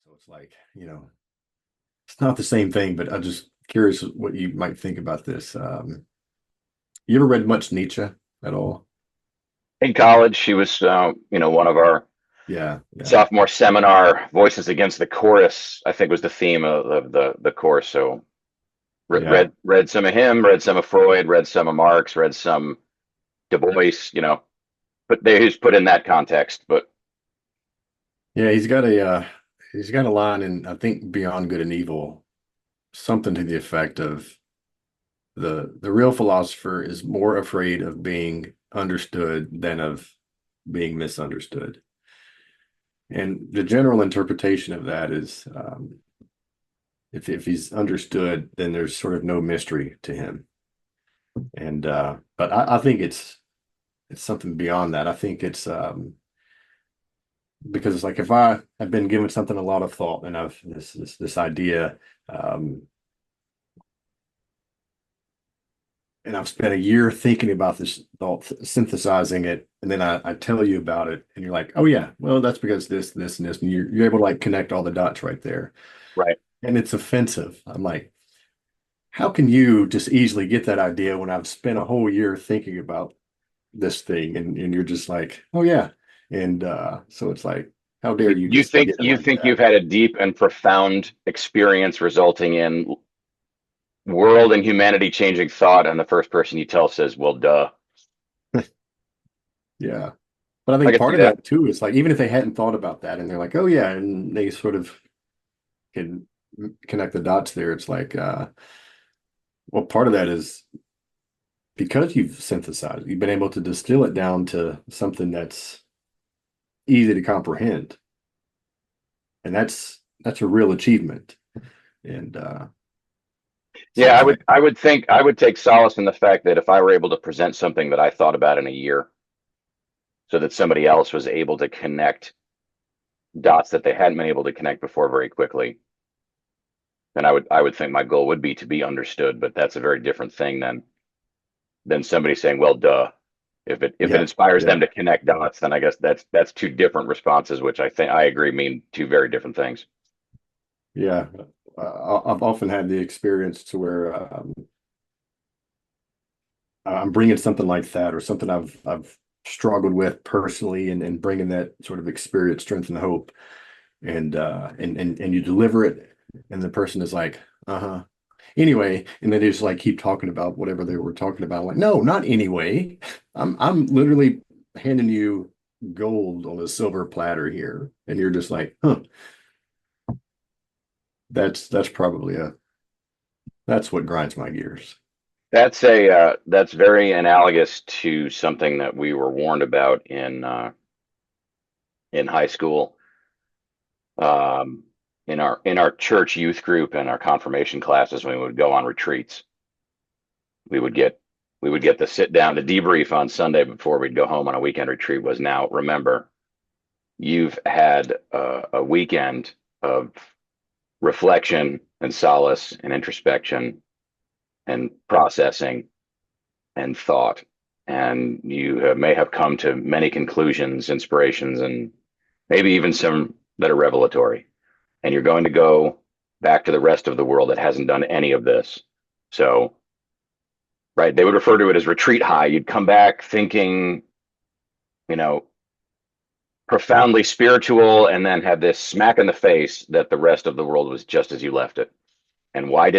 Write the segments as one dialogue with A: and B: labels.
A: So it's like, it's not the same thing, but I'm just curious what you might think about this. You ever read much Nietzsche at all?
B: In college, she was, one of our
A: Yeah, yeah,
B: sophomore seminar voices against the chorus. I think was the theme of the course. So
A: yeah.
B: read some of him, read some of Freud, read some of Marx, read some Du Bois. But he's put in that context. But
A: Yeah, he's got a line in I think Beyond Good and Evil, something to the effect of the real philosopher is more afraid of being understood than of being misunderstood. And the general interpretation of that is if he's understood, then there's sort of no mystery to him. And but I think it's something beyond that. I think it's because it's like if I have been given something a lot of thought and I've this idea, um, and I've spent a year thinking about this thought, synthesizing it, and then I tell you about it, and you're like, oh yeah, well that's because this, and this, and you're able to like connect all the dots right there,
B: right.
A: and it's offensive. I'm like, how can you just easily get that idea when I've spent a whole year thinking about this thing, and you're just like, oh yeah, and so it's like, how dare
B: You,
A: you
B: you
A: just
B: think
A: forget it
B: you
A: like
B: think
A: that?
B: you've had a deep and profound experience resulting in world and humanity changing thought, and the first person you tell says, "Well, duh."
A: Yeah. But I
B: I
A: think
B: can
A: part
B: see
A: of
B: that.
A: that too is like even if they hadn't thought about that and they're like, oh yeah, and they sort of can connect the dots there, it's like well, part of that is because you've synthesized, you've been able to distill it down to something that's easy to comprehend. And that's a real achievement. And so
B: Yeah,
A: it's like,
B: I would think I would take solace in the fact that if I were able to present something that I thought about in a year, so that somebody else was able to connect dots that they hadn't been able to connect before very quickly, then I would think my goal would be to be understood. But that's a very different thing than somebody saying, "Well, duh." If it
A: yeah,
B: inspires them
A: yeah,
B: to connect dots, then I guess that's two different responses, which I think I agree mean two very different things.
A: yeah. I've often had the experience to where I'm bringing something like that or something I've struggled with personally and bringing that sort of experience, strength, and hope, and you deliver it, and the person is like, uh-huh. Anyway, and then they just like keep talking about whatever they were talking about. Like, no, not anyway. I'm literally handing you gold on a silver platter here, and you're just like, huh, that's probably a that's what grinds my gears.
B: That's very analogous to something that we were warned about in high school, um, in our church youth group and our confirmation classes when we would go on retreats. We would get we would get the sit down, the debrief on Sunday before we'd go home on a weekend retreat was now remember you've had a weekend of reflection and solace and introspection and processing and thought. And you may have come to many conclusions, inspirations, and maybe even some that are revelatory. And you're going to go back to the rest of the world that hasn't done any of this. So, right, they would refer to it as retreat high. You'd come back thinking, you know, profoundly spiritual, and then have this smack in the face that the rest of the world was just as you left it. And why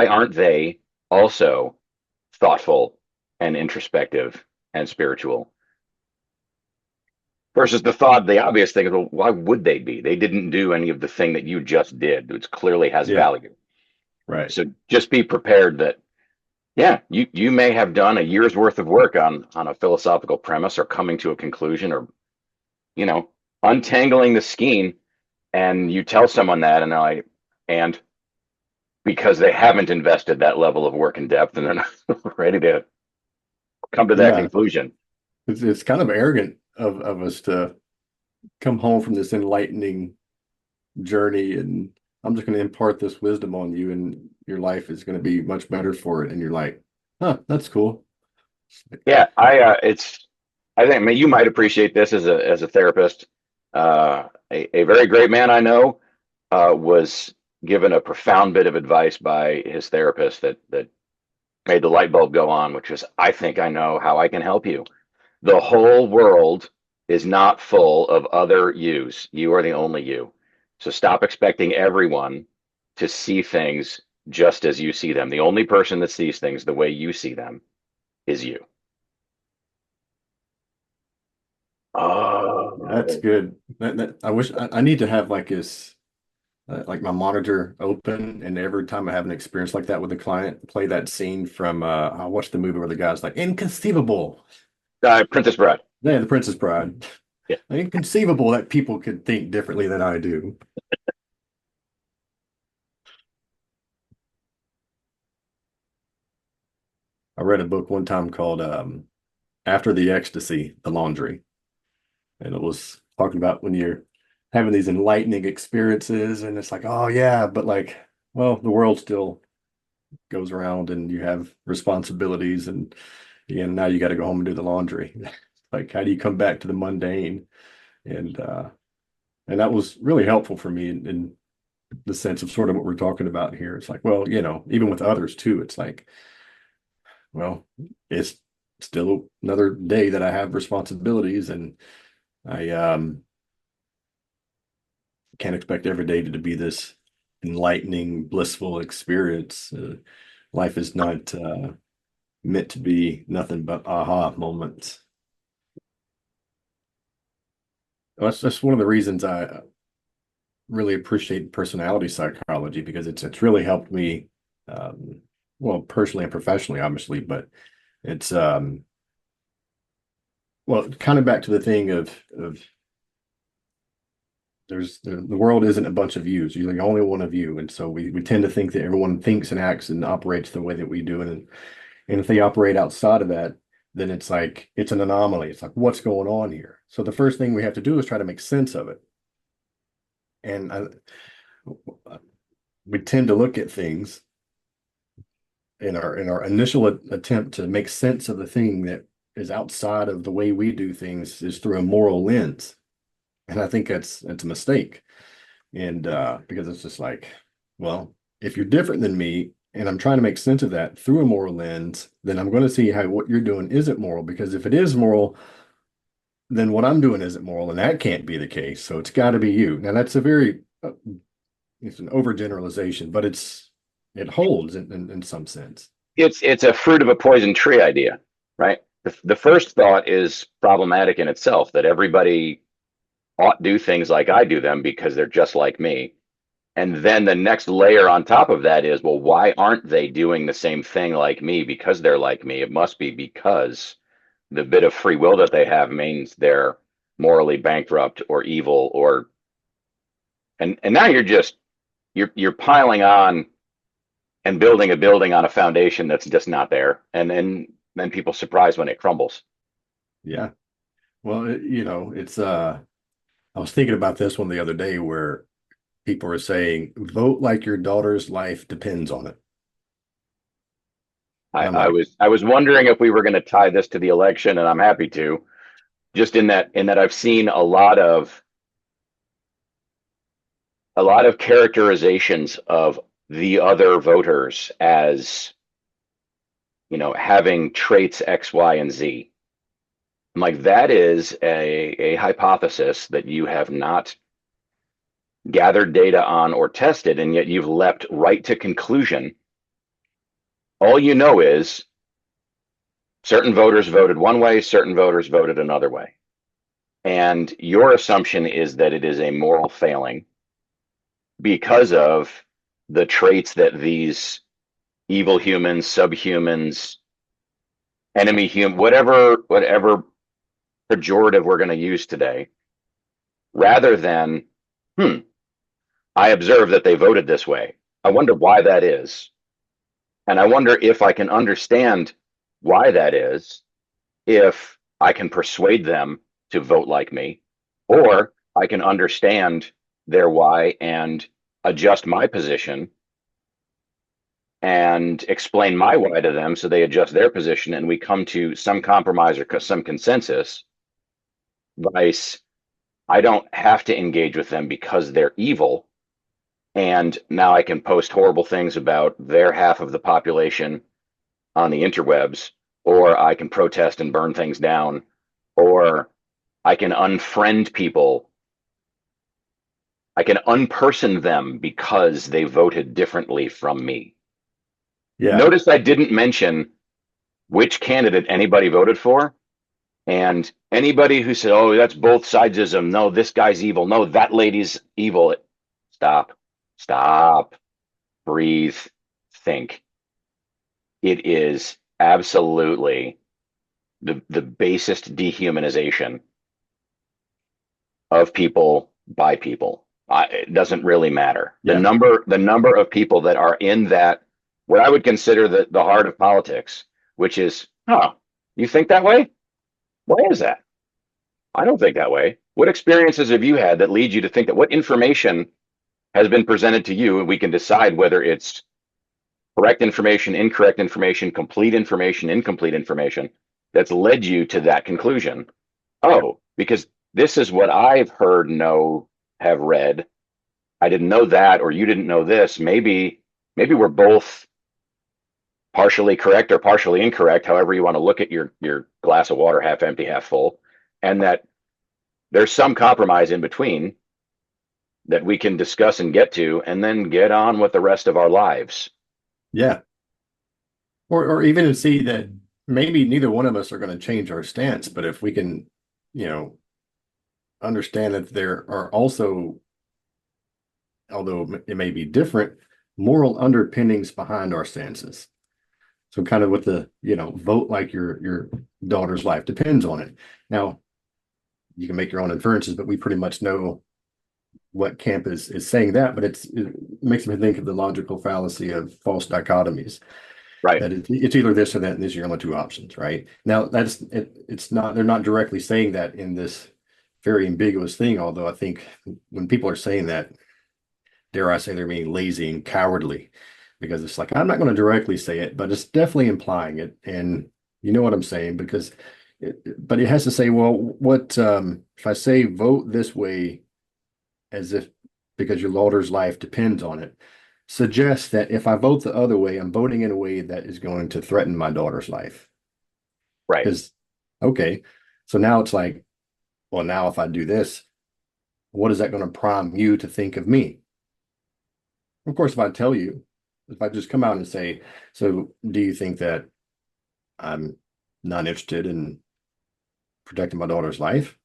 B: aren't they also thoughtful and introspective and spiritual? Versus the obvious thing is, well, why would they be? They didn't do any of the thing that you just did, which clearly has
A: Yeah,
B: value.
A: right.
B: So just be prepared that, yeah, you may have done a year's worth of work on a philosophical premise or coming to a conclusion or, you know, untangling the skein, and you tell someone that, and they're like, and because they haven't invested that level of work and depth, and they're not ready to come to that
A: Yeah,
B: conclusion.
A: it's kind of arrogant of us to come home from this enlightening journey and I'm just going to impart this wisdom on you and your life is going to be much better for it. And you're like, huh, that's cool.
B: Yeah, I think, I mean, you might appreciate this as a therapist. A very great man I know. was given a profound bit of advice by his therapist that made the light bulb go on, which was, I think I know how I can help you. The whole world is not full of other yous. You are the only you. So stop expecting everyone to see things just as you see them. The only person that sees things the way you see them is you.
A: That's
B: Oh,
A: good. I wish I need to have like this, like my monitor open, and every time I have an experience like that with a client, play that scene from I watched the movie where the guy's like, inconceivable.
B: Princess Bride.
A: Yeah, The Princess Bride.
B: Yeah.
A: Inconceivable that people could think differently than I do. I read a book one time called After the Ecstasy, The Laundry. And it was talking about when you're having these enlightening experiences, and it's like, oh yeah, but like, well, the world still goes around and you have responsibilities, and now you got to go home and do the laundry. Like, how do you come back to the mundane? And and that was really helpful for me in the sense of sort of what we're talking about here. It's like, well, even with others too, it's like, well, it's still another day that I have responsibilities, and I can't expect every day to be this enlightening, blissful experience. Life is not meant to be nothing but aha moments. That's one of the reasons I really appreciate personality psychology, because it's really helped me, um, well, personally and professionally, obviously, but it's well, kind of back to the thing of the world isn't a bunch of yous. You're the only one of you, and so we tend to think that everyone thinks and acts and operates the way that we do, and if they operate outside of that, then it's like it's an anomaly. It's like, what's going on here? So the first thing we have to do is try to make sense of it. And we tend to look at things in our initial attempt to make sense of the thing that is outside of the way we do things is through a moral lens. And I think that's a mistake. And because it's just like, well, if you're different than me and I'm trying to make sense of that through a moral lens, then I'm going to see how what you're doing isn't moral. Because if it is moral, then what I'm doing isn't moral, and that can't be the case. So it's got to be you. Now that's a very it's an overgeneralization, but it holds in some sense.
B: It's a fruit of a poison tree idea, right? The first thought is problematic in itself, that everybody ought do things like I do them because they're just like me. And then the next layer on top of that is, well, why aren't they doing the same thing like me because they're like me? It must be because the bit of free will that they have means they're morally bankrupt or evil, or and now you're piling on and building a building on a foundation that's just not there, and then people surprised when it crumbles.
A: Yeah. Well, it's I was thinking about this one the other day where people are saying, vote like your daughter's life depends on it. And
B: I,
A: I'm
B: I
A: like,
B: was I was wondering if we were going to tie this to the election, and I'm happy to. Just in that I've seen a lot of characterizations of the other voters as, having traits X, Y, and Z. I'm like, that is a hypothesis that you have not gathered data on or tested, and yet you've leapt right to conclusion. All you know is certain voters voted one way, certain voters voted another way. And your assumption is that it is a moral failing because of the traits that these evil humans, subhumans, enemy human, whatever pejorative we're going to use today, rather than, hmm, I observe that they voted this way. I wonder why that is. And I wonder if I can understand why that is, if I can persuade them to vote like me, or I can understand their why and adjust my position and explain my why to them so they adjust their position and we come to some compromise or some consensus. Vice, I don't have to engage with them because they're evil. And now I can post horrible things about their half of the population on the interwebs, or I can protest and burn things down, or I can unfriend people. I can unperson them because they voted differently from me.
A: Yeah.
B: Notice I didn't mention which candidate anybody voted for. And anybody who said, oh, that's both sidesism. No, this guy's evil. No, that lady's evil. Stop, stop, breathe, think. It is absolutely the basest dehumanization of people by people. It doesn't really matter.
A: Yeah.
B: The number of people that are in that, what I would consider the heart of politics, which is, huh, you think that way? Why is that? I don't think that way. What experiences have you had that lead you to think that? What information has been presented to you, and we can decide whether it's correct information, incorrect information, complete information, incomplete information that's led you to that conclusion. Oh, because this is what I've heard, know, have read. I didn't know that, or you didn't know this. Maybe we're both partially correct or partially incorrect, however you want to look at your glass of water, half empty, half full, and that there's some compromise in between that we can discuss and get to, and then get on with the rest of our lives.
A: Yeah. Or even to see that maybe neither one of us are going to change our stance, but if we can, you know, understand that there are also, although it may be different, moral underpinnings behind our stances. So kind of with the, vote like your daughter's life depends on it. Now, you can make your own inferences, but we pretty much know what camp is saying that, but it makes me think of the logical fallacy of false dichotomies.
B: Right.
A: That it's either this or that, and these are your only two options, right? Now it's not, they're not directly saying that in this very ambiguous thing, although I think when people are saying that, dare I say, they're being lazy and cowardly, because it's like, I'm not going to directly say it, but it's definitely implying it. And you know what I'm saying? Because but it has to say, well, what if I say vote this way, as if because your daughter's life depends on it, suggests that if I vote the other way, I'm voting in a way that is going to threaten my daughter's life.
B: Right.
A: Because, okay, so now it's like, well, now if I do this, what is that going to prime you to think of me? Of course, if I tell you, if I just come out and say, so do you think that I'm not interested in protecting my daughter's life?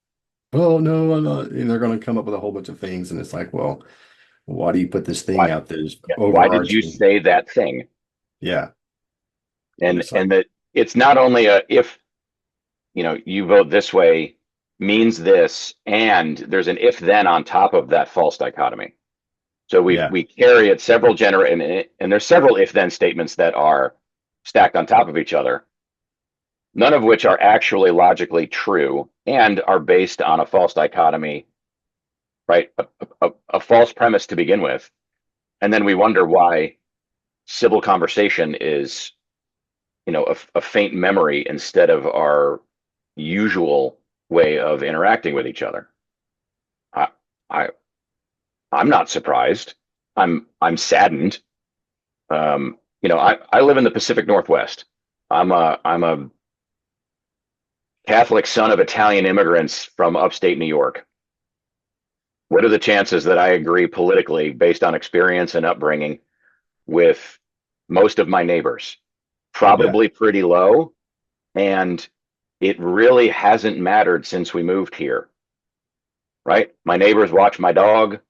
A: Oh, no, I'm not. And they're going to come up with a whole bunch of things. And it's like, well, why do you put this thing
B: Why?
A: out there as
B: Yeah. Why did you
A: overarching?
B: say that thing?
A: Yeah. And
B: And
A: it's like,
B: that it's not only a if you vote this way means this, and there's an if then on top of that false dichotomy. So
A: yeah,
B: we carry it several and there's several if then statements that are stacked on top of each other, none of which are actually logically true and are based on a false dichotomy, right? A false premise to begin with. And then we wonder why civil conversation is, a faint memory instead of our usual way of interacting with each other. I, I, I'm not surprised. I'm saddened. I live in the Pacific Northwest. I'm a Catholic son of Italian immigrants from upstate New York. What are the chances that I agree politically based on experience and upbringing with most of my neighbors?
A: yeah,
B: Probably pretty low. And it really hasn't mattered since we moved here, right? My neighbors watch my dog,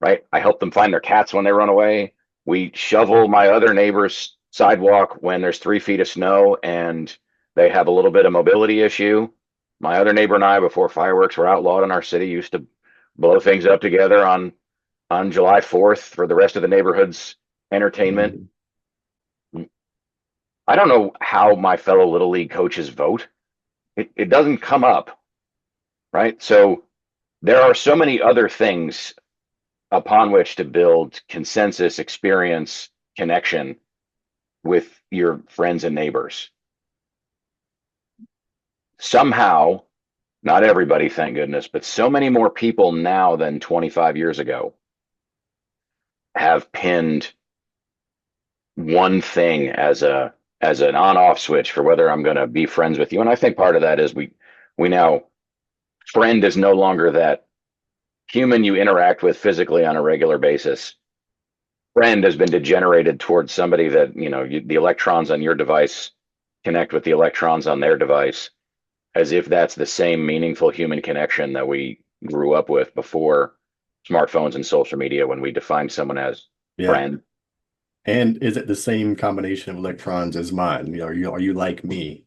B: right? I help them find their cats when they run away. We shovel my other neighbor's sidewalk when there's 3 feet of snow and they have a little bit of mobility issue. My other neighbor and I, before fireworks were outlawed in our city, used to blow things up together on July 4th for the rest of the neighborhood's entertainment.
A: mhm,
B: I don't know how my fellow Little League coaches vote. It doesn't come up, right? So there are so many other things upon which to build consensus, experience, connection with your friends and neighbors. Somehow, not everybody, thank goodness, but so many more people now than 25 years ago have pinned one thing as a as an on-off switch for whether I'm going to be friends with you. And I think part of that is we now friend is no longer that human you interact with physically on a regular basis. Friend has been degenerated towards somebody that, the electrons on your device connect with the electrons on their device, as if that's the same meaningful human connection that we grew up with before smartphones and social media, when we defined someone as
A: Yeah.
B: friend.
A: And is it the same combination of electrons as mine? Are you like me?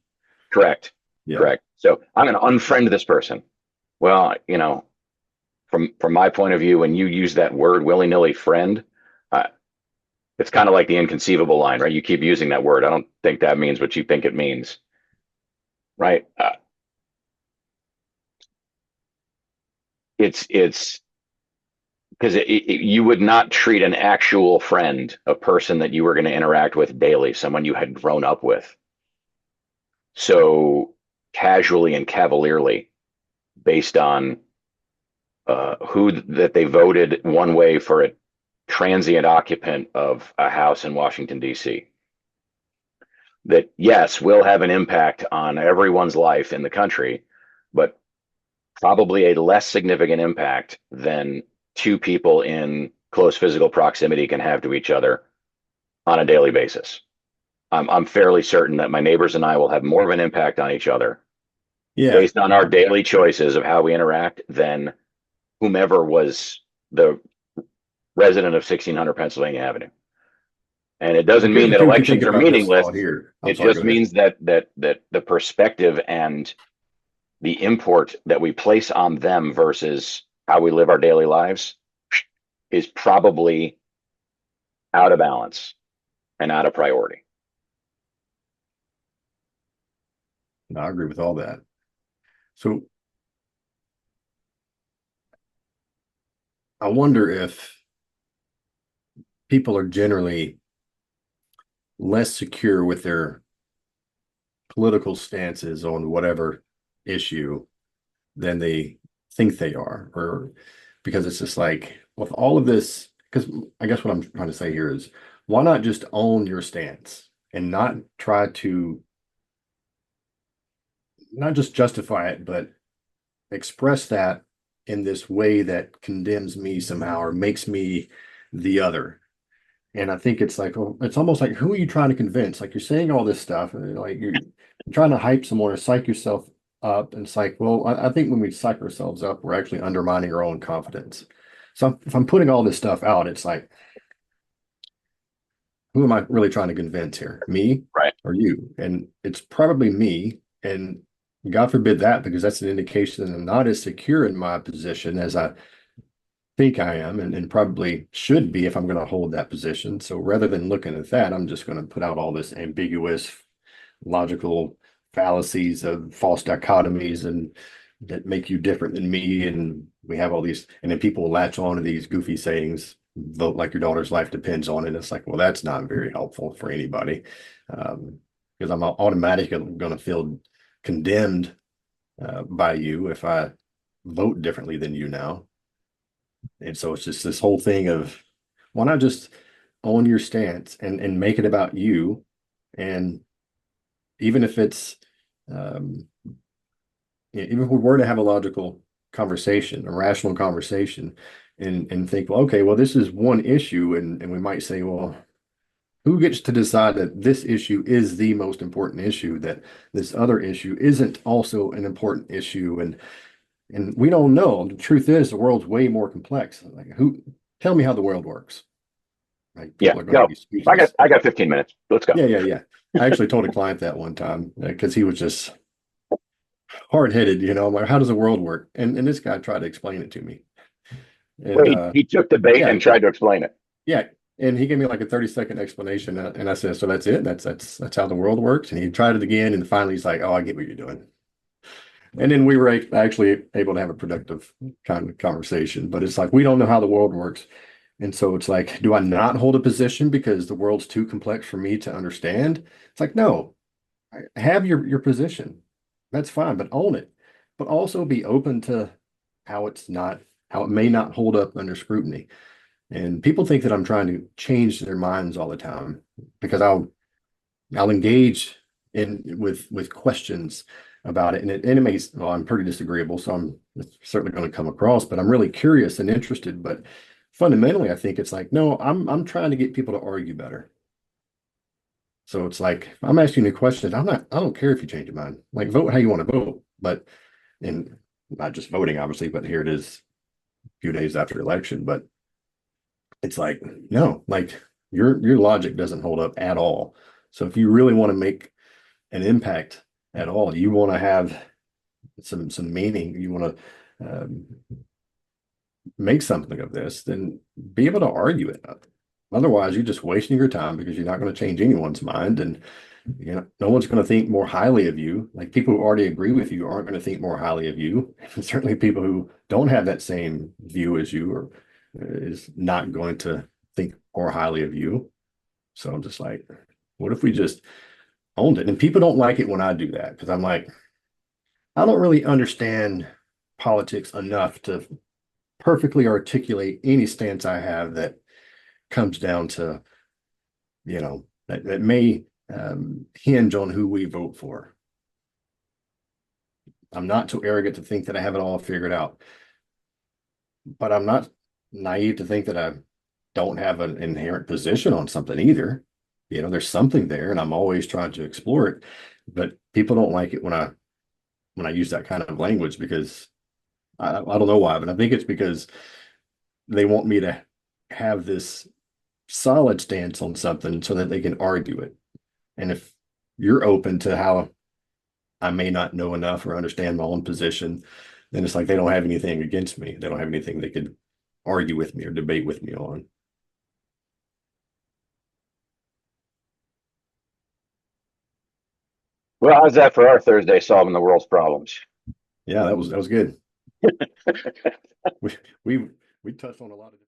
B: Correct.
A: Yeah.
B: Correct. So I'm going to unfriend this person. Well, from my point of view, when you use that word willy-nilly, friend, uh, it's kind of like the inconceivable line, right? You keep using that word. I don't think that means what you think it means, right? It's because you would not treat an actual friend, a person that you were going to interact with daily, someone you had grown up with, so casually and cavalierly based on who that they voted one way for a transient occupant of a house in Washington, D.C. That, yes, will have an impact on everyone's life in the country, but probably a less significant impact than two people in close physical proximity can have to each other on a daily basis. I'm fairly certain that my neighbors and I will have more of an impact on each other
A: Yeah.
B: based on our daily choices of how we interact than whomever was the resident of 1600 Pennsylvania Avenue. And it doesn't mean that
A: Because if you think
B: elections are
A: about this
B: meaningless.
A: thought here, I'm
B: It
A: sorry, go
B: just
A: ahead.
B: means that the perspective and the import that we place on them versus how we live our daily lives is probably out of balance and out of priority.
A: No, I agree with all that. So I wonder if people are generally less secure with their political stances on whatever issue than they think they are, or because it's just like with all of this, because I guess what I'm trying to say here is why not just own your stance and not try to not just justify it, but express that in this way that condemns me somehow or makes me the other. And I think it's like, well, it's almost like, who are you trying to convince? Like you're saying all this stuff, and like you're trying to hype someone or psych yourself up. And it's like, well, I think when we psych ourselves up, we're actually undermining our own confidence. So if I'm putting all this stuff out, it's like, who am I really trying to convince here? Me
B: Right.
A: or you? And it's probably me. And God forbid that, because that's an indication that I'm not as secure in my position as I think I am and probably should be if I'm going to hold that position. So rather than looking at that, I'm just going to put out all this ambiguous, logical fallacies of false dichotomies and that make you different than me. And we have all these, and then people latch on to these goofy sayings, vote like your daughter's life depends on it. It's like, well, that's not very helpful for anybody. Because I'm automatically going to feel condemned by you if I vote differently than you now. And so it's just this whole thing of why not just own your stance and make it about you. And even if it's even if we were to have a logical conversation, a rational conversation, and think, well, okay, well, this is one issue, and we might say, well, who gets to decide that this issue is the most important issue, that this other issue isn't also an important issue, and we don't know. The truth is, the world's way more complex. Like, who tell me how the world works? Like,
B: Yeah.
A: people are going to
B: Go.
A: be
B: I got
A: speechless.
B: I got 15 minutes. Let's go.
A: Yeah, yeah, yeah. I actually told a client that one time because he was just hard-headed. I'm like, how does the world work? And this guy tried to explain it to me.
B: Well,
A: And
B: he took the bait
A: yeah,
B: and tried to explain it.
A: yeah. And he gave me like a 30-second explanation. And I said, so that's it? That's how the world works? And he tried it again. And finally he's like, oh, I get what you're doing. And then we were actually able to have a productive kind of conversation. But it's like, we don't know how the world works. And so it's like, do I not hold a position because the world's too complex for me to understand? It's like, no, have your position. That's fine, but own it. But also be open to how it's not, how it may not hold up under scrutiny. And people think that I'm trying to change their minds all the time because I'll engage in with questions about it. And it may, well, I'm pretty disagreeable, so I'm it's certainly going to come across, but I'm really curious and interested. But fundamentally, I think it's like, no, I'm trying to get people to argue better. So it's like I'm asking you questions. I don't care if you change your mind. Like vote how you want to vote, but and not just voting, obviously, but here it is a few days after election. But it's like, no, like your logic doesn't hold up at all. So if you really want to make an impact at all, you want to have some meaning, you want to make something of this, then be able to argue it. Otherwise, you're just wasting your time because you're not going to change anyone's mind, and no one's going to think more highly of you. Like people who already agree with you aren't going to think more highly of you. And certainly, people who don't have that same view as you or is not going to think more highly of you. So I'm just like, what if we just owned it? And people don't like it when I do that because I'm like, I don't really understand politics enough to perfectly articulate any stance I have that comes down to, that may hinge on who we vote for. I'm not too arrogant to think that I have it all figured out, but I'm not naive to think that I don't have an inherent position on something either. There's something there, and I'm always trying to explore it. But people don't like it when I use that kind of language because I don't know why, but I think it's because they want me to have this solid stance on something so that they can argue it. And if you're open to how I may not know enough or understand my own position, then it's like they don't have anything against me. They don't have anything they could argue with me or debate with me on.
B: Well, how's that for our Thursday solving the world's problems?
A: Yeah, that was good. We we we touched on a lot of